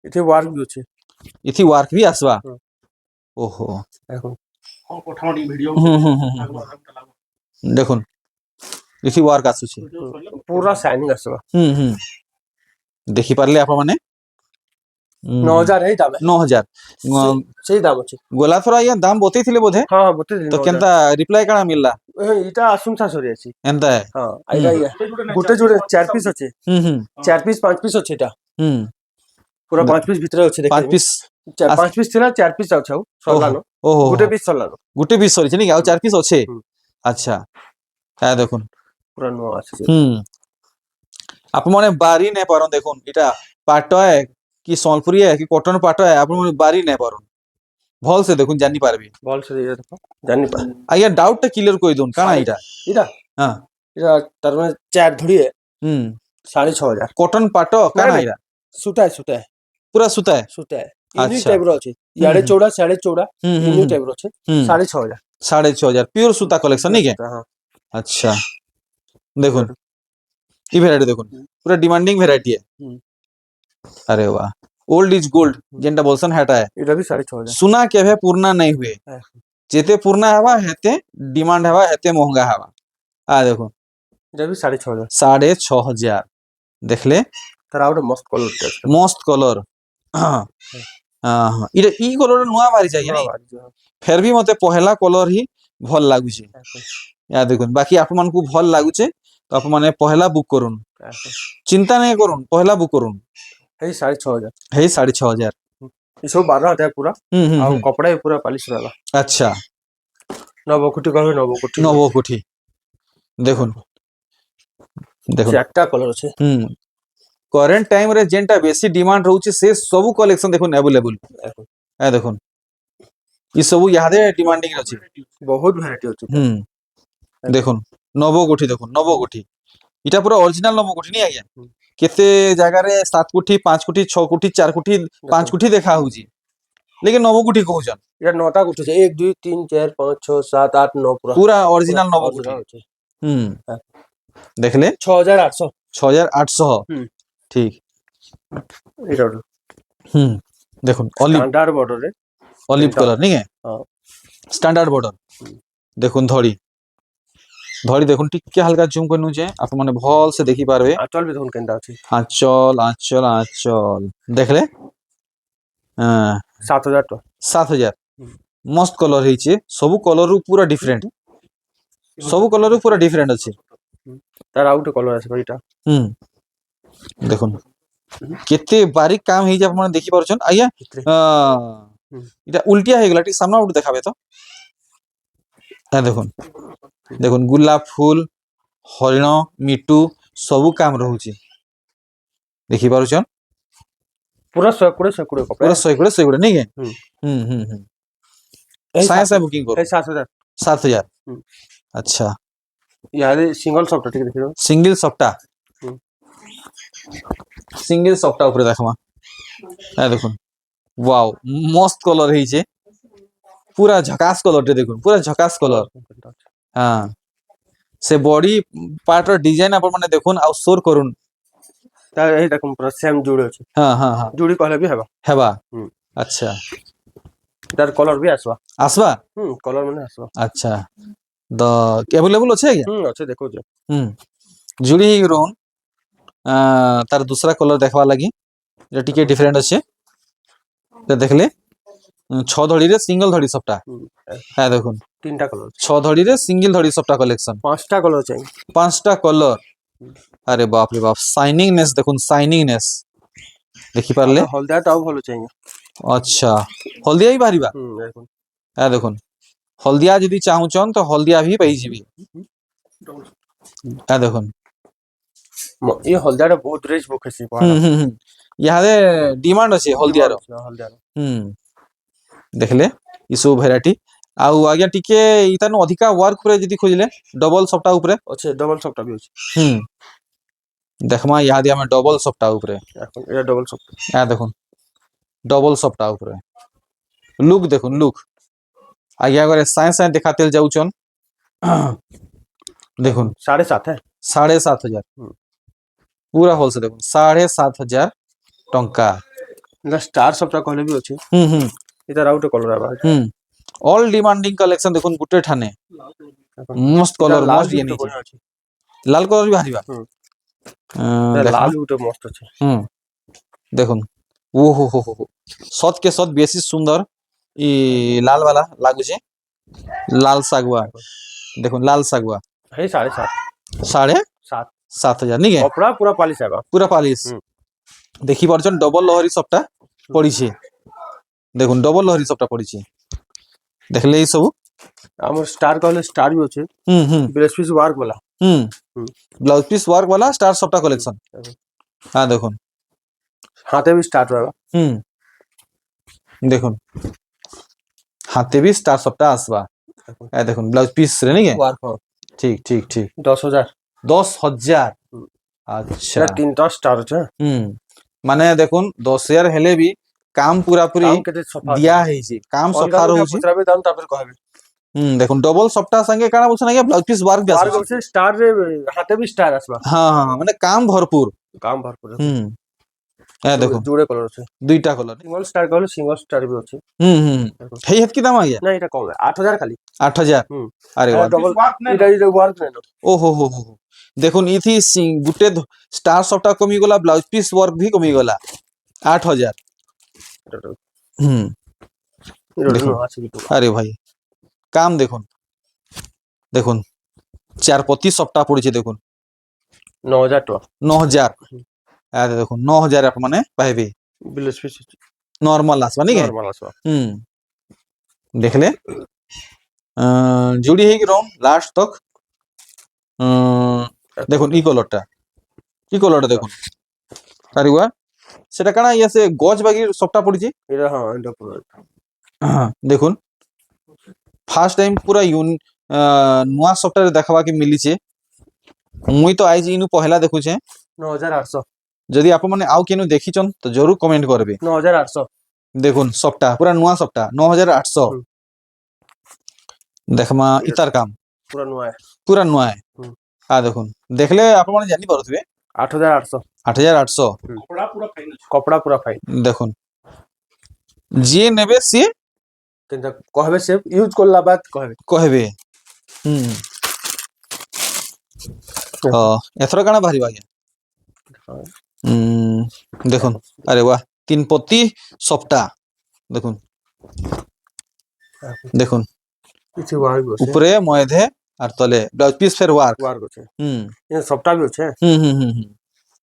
[SPEAKER 2] এতে ওয়ার্ক ବି ଅଛି
[SPEAKER 1] ইথি ওয়ার্ক ବି আসবা
[SPEAKER 2] ହୁଁ।
[SPEAKER 1] ଓହୋ
[SPEAKER 2] এখন
[SPEAKER 1] দেখুন ইথି ওয়ার্ক ଆସୁଛି
[SPEAKER 2] পুরা শাইনিং আসবা
[SPEAKER 1] ଦେଖିପାରିଲେ ଆପଣମାନେ
[SPEAKER 2] 9000 এই দাম
[SPEAKER 1] 9,000
[SPEAKER 2] সেই দাম ଅଛି
[SPEAKER 1] ଗୋଲାଥର ଆଜ୍ଞା ଦାମ ବତେଇଥିଲେ ବୋଧେ
[SPEAKER 2] ହଁ ହଁ ବତେ
[SPEAKER 1] ତ କେନ୍ତା ରିପ୍ଲାଏ କାଣା ମିଳିଲା
[SPEAKER 2] ଏଇଟା ଆସୁନଥା ସରି ଅଛି
[SPEAKER 1] ଏନ୍ତା
[SPEAKER 2] ହଁ ଏଇଟା ଗୋଟେ ଯୋଡେ 4 ପିସ୍ ଅଛି
[SPEAKER 1] ହୁଁ ହୁଁ
[SPEAKER 2] 4 ପିସ୍ 5 ପିସ୍ ଅଛି ଏଟା
[SPEAKER 1] ହୁଁ
[SPEAKER 2] ପୁରା 5 ପିସ୍ ଭିତରେ ଅଛି
[SPEAKER 1] 5 ପିସ୍
[SPEAKER 2] 5 ପିସ୍ ଥିଲା 4 ପିସ୍ ଅଛି ଆଉ ସରିଲାନ
[SPEAKER 1] ଓହୋ
[SPEAKER 2] ଗୋଟେ ପିସ୍ ସରିଲାନ
[SPEAKER 1] ଗୋଟେ ପିସ୍ ସରିଛି ନାଇଁ ଆଉ 4 ପିସ୍ ଅଛି
[SPEAKER 2] ହୁଁ।
[SPEAKER 1] ଆଚ୍ଛା হ্যাঁ দেখুন
[SPEAKER 2] ପୁରା ନୂଆ ଆସିଛି
[SPEAKER 1] ଆପଣ ମାନେ ବାରି ନାଇଁ ପାରନ୍ ଦେଖୁନ୍ ଏଟା ପାଟ है कि ସମ୍ବଲପୁରୀ है कि कॉटन पाट है ଆପଣ ମାନେ ବାରି ନାଇଁ ପାରନ୍ ଭଲ ସେ ଦେଖୁନ୍ ଜାନି পারবি
[SPEAKER 2] ଭଲ ସେ ଦେଖ ଜାନି ପା
[SPEAKER 1] ଆଜ୍ଞା ডাউট টা ক্লিয়ার কই দউন কাଣା এটা
[SPEAKER 2] ଏଇଟା
[SPEAKER 1] হ্যাঁ
[SPEAKER 2] ଏଇଟା ତାର ମାନେ 4 ধড়িয়ে
[SPEAKER 1] হুম
[SPEAKER 2] 6500
[SPEAKER 1] कॉटन पाट काଣା
[SPEAKER 2] ନାଇଁ,
[SPEAKER 1] এটা
[SPEAKER 2] ସୁତା ସୁତା
[SPEAKER 1] पूरा सूता है
[SPEAKER 2] ସୁତା ୟୁନିକ୍
[SPEAKER 1] ଆଚ୍ଛା।
[SPEAKER 2] ଟାଇପ ର ଅଛି ଇଆଡେ ଚौड़ा ସିଆଡେ ଚौड़ा
[SPEAKER 1] হুম হুম
[SPEAKER 2] ୟୁନିକ୍ ଟାଇପ ର ଅଛି
[SPEAKER 1] হুম
[SPEAKER 2] 6500
[SPEAKER 1] 6,500 प्योर सूता कलेक्शन नहीं क्या
[SPEAKER 2] ହଁ
[SPEAKER 1] अच्छा देखुन ये वेराइटी देखुन पूरा डिमांडिंग वेराइटी है
[SPEAKER 2] हम्म।
[SPEAKER 1] अरे वाह ओल्ड इज गोल्ड जेंटा बोलसन हटा है
[SPEAKER 2] ଏଇଟା ବି 6500
[SPEAKER 1] सुना केभे पूर्णा नहीं हुए
[SPEAKER 2] हाँ।
[SPEAKER 1] जेते पूर्णा हवा हेते डिमांड हवा हेते महंगा हवा आ देखो
[SPEAKER 2] ଏଇଟା ବି 6500
[SPEAKER 1] 6,500 देखले
[SPEAKER 2] ତାର ଆଉ ଗୋଟେ ମସ୍ତ କଲର ଟେ ଅଛି
[SPEAKER 1] मस्त कलर हाँ हाँ इटा ई कलर नुआ बारी चाहिए नहीं फिर भी मते पहला कलर ही भल लागुचे या देखुन बाकी आप मन को भल लागुचे तो आप माने पहला बुक करुन चिंता नहीं करुन पहला बुक करुन
[SPEAKER 2] ଏଇ 6500
[SPEAKER 1] है 6,500
[SPEAKER 2] ଏ ସବୁ 12000 ପୁରା ଆଉ କପଡା ବି ପୁରା ପାଲିଶ ରହିଲା
[SPEAKER 1] अच्छा
[SPEAKER 2] ନବକୁଟି କହିବେ ନବକୁଟି
[SPEAKER 1] नवो कोठी देखुन देखुन
[SPEAKER 2] ଚାରଟା କଲର ଅଛି
[SPEAKER 1] करेंट टाइम रे जेंटा बेसी डिमांड रहउचे से सब कलेक्शन देखुन अवेलेबल ए देखुन ई सब यादे डिमांडिंग अछि
[SPEAKER 2] ବହୁତ ଭେରାଇଟି ଅଛି
[SPEAKER 1] देखुन नवो कोठी देखुन नवो कोठी इटा पूरा ओरिजिनल नवो कोठी नहीं आज्ञा केते जगह रे 7 कोठी 5 कोठी 6 कोठी 4 कोठी 5 कोठी देखा होउची लेकिन नवो कोठी कहउचन
[SPEAKER 2] ଏଟା 9ଟା କୋଠି ଅଛି 1 2 3 4 5 6 7 8 9 ପୁରା
[SPEAKER 1] पूरा ओरिजिनल नवो कोठी
[SPEAKER 2] ଅଛି
[SPEAKER 1] देखले
[SPEAKER 2] 6800
[SPEAKER 1] 6,800 ठीक
[SPEAKER 2] ଏଟା
[SPEAKER 1] देखुन ऑलिव
[SPEAKER 2] ଷ୍ଟାଣ୍ଡାର୍ଡ ବର୍ଡର ରେ
[SPEAKER 1] ऑलिव कलर नहीं है
[SPEAKER 2] हां
[SPEAKER 1] स्टैंडर्ड बॉर्डर देखुन धड़ी धड़ी देखुन टिके हल्का जूम करनु जे आप माने भल से देखि पारबे
[SPEAKER 2] ଆଚଲ ବି ଦେଖୁନ କେନ୍ତା ଅଛି
[SPEAKER 1] आंचल आंचल आंचल देखले
[SPEAKER 2] 7000 ଟଙ୍କା
[SPEAKER 1] 7,000 मस्त कलर ହେଇଛି ସବୁ କଲର ରୁ ପୁରା डिफरेंट ସବୁ କଲର ରୁ ପୁରା डिफरेंट ଅଛି
[SPEAKER 2] तार आउट कलर आसे एटा
[SPEAKER 1] ହୁଁ देखुन केते बारीक काम ହେଇଛି ଆପଣ देखि पारछन आज्ञा इटा उल्टिया हे गला टी सामना उठ देखाबे तो आ देखुन देखुन गुलाब फूल हरिण मिटू सब काम रहउची देखि पारछन
[SPEAKER 2] पूरा 100 कपड़ा
[SPEAKER 1] पूरा 100 नहीं है साया साया बुकिंग करो
[SPEAKER 2] 7000
[SPEAKER 1] 7000
[SPEAKER 2] हम्म।
[SPEAKER 1] अच्छा
[SPEAKER 2] यारे सिंगल सॉफ्ट ठीक देखियो
[SPEAKER 1] सिंगल सप्ता
[SPEAKER 2] हम्म।
[SPEAKER 1] सिंगल सप्ता ऊपर देखमा आ देखुन वाओ मस्त कलर ହେଇছে पूरा झकास कलर टे देखुन पूरा झकास कलर हां से बॉडी पार्ट रो डिजाइन अपन माने देखुन आ शोर करून
[SPEAKER 2] तार एही देखम पूरा सेम जुड़े अछि
[SPEAKER 1] हां हां हां
[SPEAKER 2] जुड़ी कहले भी हेबा
[SPEAKER 1] हेबा
[SPEAKER 2] हम्म।
[SPEAKER 1] अच्छा
[SPEAKER 2] तार कलर भी आसवा
[SPEAKER 1] आसबा
[SPEAKER 2] कलर माने आसवा
[SPEAKER 1] अच्छा द अवेलेबल আছে क्या
[SPEAKER 2] अच्छे देखो जे
[SPEAKER 1] जुड़ी ही रोन तार दूसरा कलर देखवा लगी जे टिके डिफरेंट আছে तो देखले 6 धड़ी रे सिंगल धड़ी सबटा हां देखुन
[SPEAKER 2] तीनटा कलर
[SPEAKER 1] 6 धड़ी रे सिंगल धड़ी सबटा कलेक्शन
[SPEAKER 2] पांचटा कलर चाहिए
[SPEAKER 1] 5टा कलर अरे बाप रे बाप शाइनिंगनेस देखुन शाइनिंगनेस देखि पारले
[SPEAKER 2] हल्दा टाउ भलो चाहिए
[SPEAKER 1] अच्छा हल्दिया ही बाहरिबा
[SPEAKER 2] देखुन
[SPEAKER 1] आ देखुन हल्दिया यदि चाहूचन तो हल्दिया भी पाई जीबी आ देखुन
[SPEAKER 2] ये हल्दा बहुत रेज बुकसी
[SPEAKER 1] यादे डिमांड अछि हल्दिया रो देखले ई सब वेराइटी आउ आज्ञा टिके इतानु अधिका वर्क करे यदि खोजले डबल सप्ताह ऊपरे
[SPEAKER 2] अच्छे डबल सॉफ्ट भी अछि
[SPEAKER 1] देखमा यादे हम डबल सप्ताह ऊपरे
[SPEAKER 2] ये डबल सॉफ्ट
[SPEAKER 1] आ देखुन डबल सप्ताह ऊपरे लुक देखुन लुक आज्ञा अगर साय साय देखाते जाउचन देखुन
[SPEAKER 2] 7.5 है
[SPEAKER 1] 7,500 पूरा होल से देखुन 7,500 टंका
[SPEAKER 2] ना स्टार सॉफ्ट कहले भी अछि इधर आउट कलर आबा
[SPEAKER 1] ऑल डिमांडिंग कलेक्शन देखुन गुटे ठाने मस्त कलर मस्त ये नहीं लाल कलर भी बाहरिबा
[SPEAKER 2] लाल उटे मस्त अछि
[SPEAKER 1] देखुन ओ हो सत के सत बेसी सुंदर ई लाल वाला लागु छे लाल सागवा देखुन लाल सागवा
[SPEAKER 2] है 7.5
[SPEAKER 1] 7,500 नहीं है
[SPEAKER 2] कपड़ा पूरा पॉलिश आबा
[SPEAKER 1] पूरा पॉलिश देखि परछन डबल लहरी सबटा पड़ी छे देखुन डबल लहरी सबटा पड़ी छे देखले ई सब
[SPEAKER 2] हमर स्टार कहले स्टार भी अछि ब्लाउज पीस वर्क वाला
[SPEAKER 1] ब्लाउज पीस वर्क वाला स्टार सबटा कलेक्शन हां देखुन
[SPEAKER 2] हाथे भी स्टार्ट रहबा
[SPEAKER 1] देखुन हाथे भी स्टार सबटा आसबा आ देखुन ब्लाउज पीस रे नहीं है
[SPEAKER 2] वर्क
[SPEAKER 1] ठीक ठीक ठीक
[SPEAKER 2] 10,000
[SPEAKER 1] 10,000 अच्छा
[SPEAKER 2] तीनटा स्टार छै
[SPEAKER 1] माने देखुन 10,000 हेले भी काम पूरा पूरी
[SPEAKER 2] काम केते सफा
[SPEAKER 1] दिया है जी काम सफा रहू छी
[SPEAKER 2] पुतरा भी दाम तापर कहबे
[SPEAKER 1] देखुन डबल सप्ताह संगे काना बोलछन आगे ब्लाउज पीस वर्क भी आसबा
[SPEAKER 2] से स्टार रे हाथे भी स्टार आसबा
[SPEAKER 1] हां हां माने काम भरपूर ए देखो
[SPEAKER 2] जोड़े कलर छै
[SPEAKER 1] दुईटा कलर
[SPEAKER 2] सिंगल स्टार कहले सिंगल स्टार भी अछि
[SPEAKER 1] हे हेत की दाम आ गया
[SPEAKER 2] नहीं एटा कम है 8,000 खाली
[SPEAKER 1] 8,000 अरे वाह
[SPEAKER 2] डबल इटा इटा वर्क नै
[SPEAKER 1] ओ हो देखुन इथि गुटे स्टार सफ्टा कमी गला ब्लाउज पीस वर्क भी कमी गला 8,000 देखुन अरे भाई काम देखुन देखुन चार पति सप्ताह पड़ी छे देखुन
[SPEAKER 2] 9,000 टका
[SPEAKER 1] 9,000 आ देखुन 9,000 आप माने पाइबे
[SPEAKER 2] ब्लाउज पीस
[SPEAKER 1] नॉर्मल आसबा नहीं
[SPEAKER 2] नॉर्मल आसबा
[SPEAKER 1] देखले जुड़ी है कि रोम लास्ट तक देखुन ई कलरटा देखुन अरे वाह सेटा काना या से गज बागी सप्ताह पड़ी छे
[SPEAKER 2] एरा हां एंड पूरा
[SPEAKER 1] देखुन फास्ट टाइम पूरा नुआ सप्ताह देखवा के मिली छे मुई तो आइज इनु पहला देखु छे
[SPEAKER 2] 9,800
[SPEAKER 1] जदि आप माने आउ केनु देखिचन तो जरूर कमेंट करबे
[SPEAKER 2] 9,800
[SPEAKER 1] देखुन सप्ताह पूरा नुआ सप्ताह 9,800 देखमा इतार काम पूरा नुआ है आ देखुन देखले आप माने जानि परथबे
[SPEAKER 2] 8,800
[SPEAKER 1] 8,800
[SPEAKER 2] कपड़ा पूरा फाइन
[SPEAKER 1] देखुन जे नेबे से
[SPEAKER 2] केनता कहबे से यूज करला बात कहबे
[SPEAKER 1] एथर काना बाहरी बागे देखुन अरे वाह 3 पत्ती सप्ताह देखुन দেখুন
[SPEAKER 2] କିଛି ୱାର୍କ ବି ଅଛି
[SPEAKER 1] উপরে ময়ধে আর তলে ব্লাউজ পিস ফের ওয়ার্ক
[SPEAKER 2] ୱାର୍କ ଅଛି
[SPEAKER 1] হুম
[SPEAKER 2] ଏ ସବଟା ବି ଅଛି
[SPEAKER 1] হুম হুম হুম হুম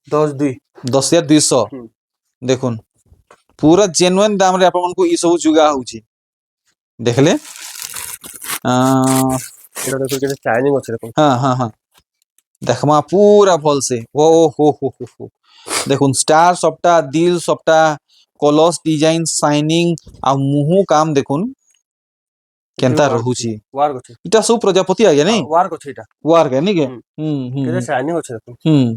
[SPEAKER 2] 10-2
[SPEAKER 1] 10,200
[SPEAKER 2] হুম।
[SPEAKER 1] দেখুন পুরা জেনুইন দাম রে আপনাদের ই সব জুগা হଉଛି দেখলে
[SPEAKER 2] এটা দেখো কেତେ শাইনিଂ ଅଛି দেখুন
[SPEAKER 1] হ্যাঁ হ্যাঁ হ্যাঁ দেখমা পুরা ভলসে ও হো হো হো হো দেখুন স্টার সবটা দিল সবটা কলস ডিজাইন শাইনিং আর মুহু কাম দেখুন কেনতা রহুছি
[SPEAKER 2] ୱାର୍କ ଅଛି
[SPEAKER 1] এটা সব প্রজাপতি আগে নেই
[SPEAKER 2] ୱାର୍କ ଅଛି ଏଇଟା
[SPEAKER 1] ওয়ার্ক है নিকে
[SPEAKER 2] হুম।
[SPEAKER 1] হুম
[SPEAKER 2] କେତେ শাଇନିଂ ଅଛି দেখুন
[SPEAKER 1] হুম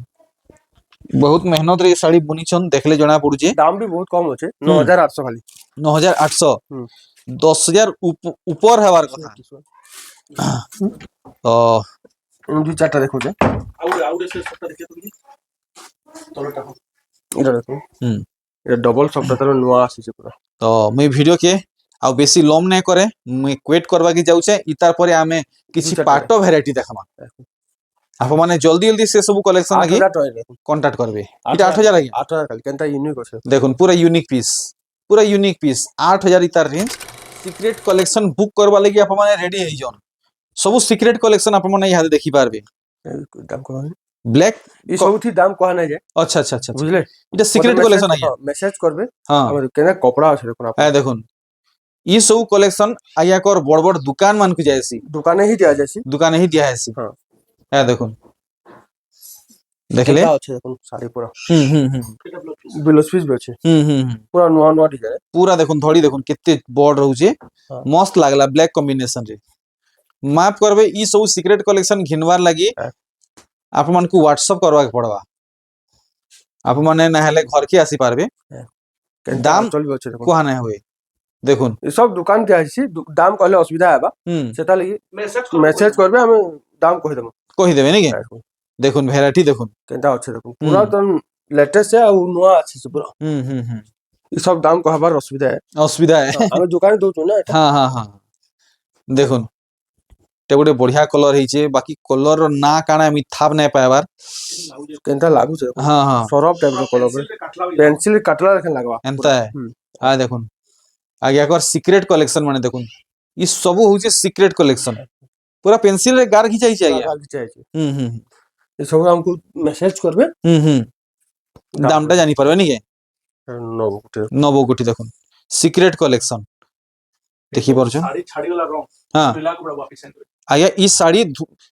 [SPEAKER 1] বহুত মেহনত রে শাড়ি বুনিছন দেখলে জনা পড়ুছে
[SPEAKER 2] দাম ବି ବହୁତ କମ ଅଛି 9800 ଖାଲି
[SPEAKER 1] 9,800
[SPEAKER 2] হুম।
[SPEAKER 1] 10,000 উপর হওয়ার কথা তো
[SPEAKER 2] ଏମିତି ଚାରିଟା ଦେଖୁଛେ ଏଇଟା ଦେଖୁন
[SPEAKER 1] হুম
[SPEAKER 2] এটা ডবল সবটা ତାର ନୂଆ ଆସିଛି ପୁରା
[SPEAKER 1] তো মুই ভিডিও কে ଆଉ বেশি লম নাই করে মুই কোয়েট করবা কি যাউছে ইতার পরে আমি কিছু
[SPEAKER 2] দুইটা
[SPEAKER 1] পার্ট ভ্যারাইটি দেখামা আপন মানে জলদি জলদি সে সব কালেকশন লাগি
[SPEAKER 2] 8000 ଟଙ୍କା ଦେଖୁন
[SPEAKER 1] কন্টাক্ট করবে এটা 8,000 আগে
[SPEAKER 2] 8000 ଖାଲି କେନ୍ତା ୟୁନିକ୍ ଅଛି
[SPEAKER 1] দেখুন পুরা ইউনিক পিস 8,000 ইতার রেঞ্জ সিক্রেট কলেকশন বুক করবা লাগি আপন মানে রেডি হই যান সবু সিক্রেট কলেকশন আপন মানে ইহাদে দেখি পারবে
[SPEAKER 2] দাম কম
[SPEAKER 1] ব্ল্যাক
[SPEAKER 2] এই ସବୁଥି দাম কহা নাই যে
[SPEAKER 1] আচ্ছা আচ্ছা আচ্ছা
[SPEAKER 2] বুঝলে
[SPEAKER 1] এটা সিক্রেট কলেকশন আগে
[SPEAKER 2] মেসেজ করবে
[SPEAKER 1] হ্যাঁ
[SPEAKER 2] আমার কেনা কপড়া আছে দেখুন
[SPEAKER 1] হ্যাঁ দেখুন ই সব কলেকশন আইয়া কর বড় বড় দোকান মানকু যাইছি
[SPEAKER 2] দোকানে হি দিয়া যাইছি
[SPEAKER 1] দোকানে হি দিয়া আইছি
[SPEAKER 2] হ্যাঁ
[SPEAKER 1] হ্যাঁ দেখুন দেখলে
[SPEAKER 2] কেনতা আছে দেখুন শাড়ি পুরা
[SPEAKER 1] হুম হুম হুম
[SPEAKER 2] ব্লাউজ পিস ବି ଅଛି
[SPEAKER 1] হুম হুম হুম
[SPEAKER 2] পুরা ନୂଆ ନୂଆ ডিজাইন
[SPEAKER 1] পুরা দেখুন ধড়ি দেখুন কেতে বড় রହୁছে
[SPEAKER 2] হ্যাঁ।
[SPEAKER 1] মস্ত লাগলা ব্ল্যাক কম্বিনেশন রে মাপ করবে ই সব সিক্রেট কলেকশন ঘিনবার লাগি
[SPEAKER 2] হ্যাঁ।
[SPEAKER 1] আপন মানকু WhatsApp করবা পড়বা আপন মানে না হলে ঘর কি আসি পারবে দাম
[SPEAKER 2] চল ବି ଅଛି দেখুন
[SPEAKER 1] কোহা না হবে দেখুন
[SPEAKER 2] এই সব দোকান কে আইছি দাম কইলে অসুবিধা হেবা
[SPEAKER 1] হুম
[SPEAKER 2] সেটা লাগি মেসেজ করবে আমি দাম কই দেব
[SPEAKER 1] কহি দেবে নাকি দেখুন ভ্যারাইটি দেখুন
[SPEAKER 2] কেনতা আছে দেখুন পুরা তো লেটেস্ট है ଆଉ ନୂଆ ଅଛି ସେ ପୁରା
[SPEAKER 1] হুম হুম হুম
[SPEAKER 2] এই সব দাম কহবার অসুবিধা है
[SPEAKER 1] অসুবিধা
[SPEAKER 2] আমি দোকানে দউଛୁ না এটা
[SPEAKER 1] হ্যাঁ হ্যাঁ হ্যাঁ দেখুন এটা গোটে বঢ়িয়া কলর হইছে বাকি কলর না কাଣା আমি থাপ নাই পাইবার
[SPEAKER 2] কেনতা লাগুছে
[SPEAKER 1] হ্যাঁ হ্যাঁ
[SPEAKER 2] সরব টাইপ ର কলর পেন্সিল কাটলা লেখা লাগবা
[SPEAKER 1] এনতা হ্যাঁ দেখুন আগে একবার সিক্রেট কলেকশন মানে দেখুন ই সবু হচ্ছে সিক্রেট কলেকশন পুরা পেন্সিল রে গার ঘিচাইছে আগে
[SPEAKER 2] চাইছে
[SPEAKER 1] হুম হুম
[SPEAKER 2] এই সব আমকু মেসেজ করবে
[SPEAKER 1] হুম হুম দামটা জানি পারবে নাকি
[SPEAKER 2] নব গুটে
[SPEAKER 1] 90 কোটি দেখুন সিক্রেট কলেকশন দেখি পারছো হ্যাঁ আগে ই শাড়ি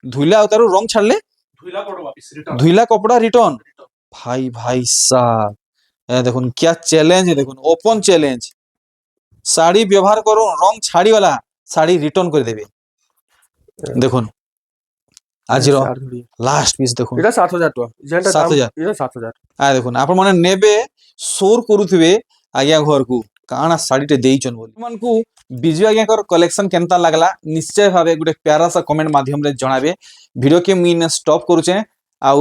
[SPEAKER 1] ধুইলা আর তার রং ছাড়লে ধুইলা কপড়া রিটার্ন ভাই ভাই সাহ দেখুন क्या चैलेंज है देखुन ओपन चैलेंज শাড়ি ব্যবহার করুন রং ছাড়িওয়ালা শাড়ি রিটার্ন করে দেবে দেখুন আজির লাস্ট পিস দেখুন
[SPEAKER 2] এটা 7000 টাকা যেটা দাম
[SPEAKER 1] 7000
[SPEAKER 2] এটা 7000
[SPEAKER 1] দেখুন আপন মানে নেবে সোর করুথিবে আজ্ঞা ঘরকু কাଣା শাড়িଟେ ଦେଇଛନ୍ ବୋଲି ଆପଣଙ୍କୁ ବିଜୁ ଆଜ୍ଞାଙ୍କର କଲେକ୍ସନ କେନ୍ତା ଲାଗଲା ନିଶ୍ଚୟ ଭାବେ ଗୋଟେ ପ୍ୟାରା ସା କମେଣ୍ଟ ମାଧ୍ୟମରେ ଜଣାବେ ଭିଡିଓ କେ ମୁଇଁ ଷ୍ଟପ୍ କରୁଛେ ଆଉ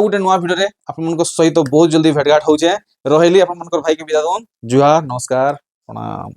[SPEAKER 1] ଗୋଟେ ନୂଆ ଭିଡିଓରେ ଆପଣମାନଙ୍କ ସହିତ ବହୁତ ଜଲ୍ଦି ଭେଟଘାଟ ହଉଛେ ରହିଲି ଆପଣମାନଙ୍କର ଭାଇକେ ବିଦା ଦଉନ୍ ଜୁହାର ନମସ୍କାର ପ୍ରଣାମ।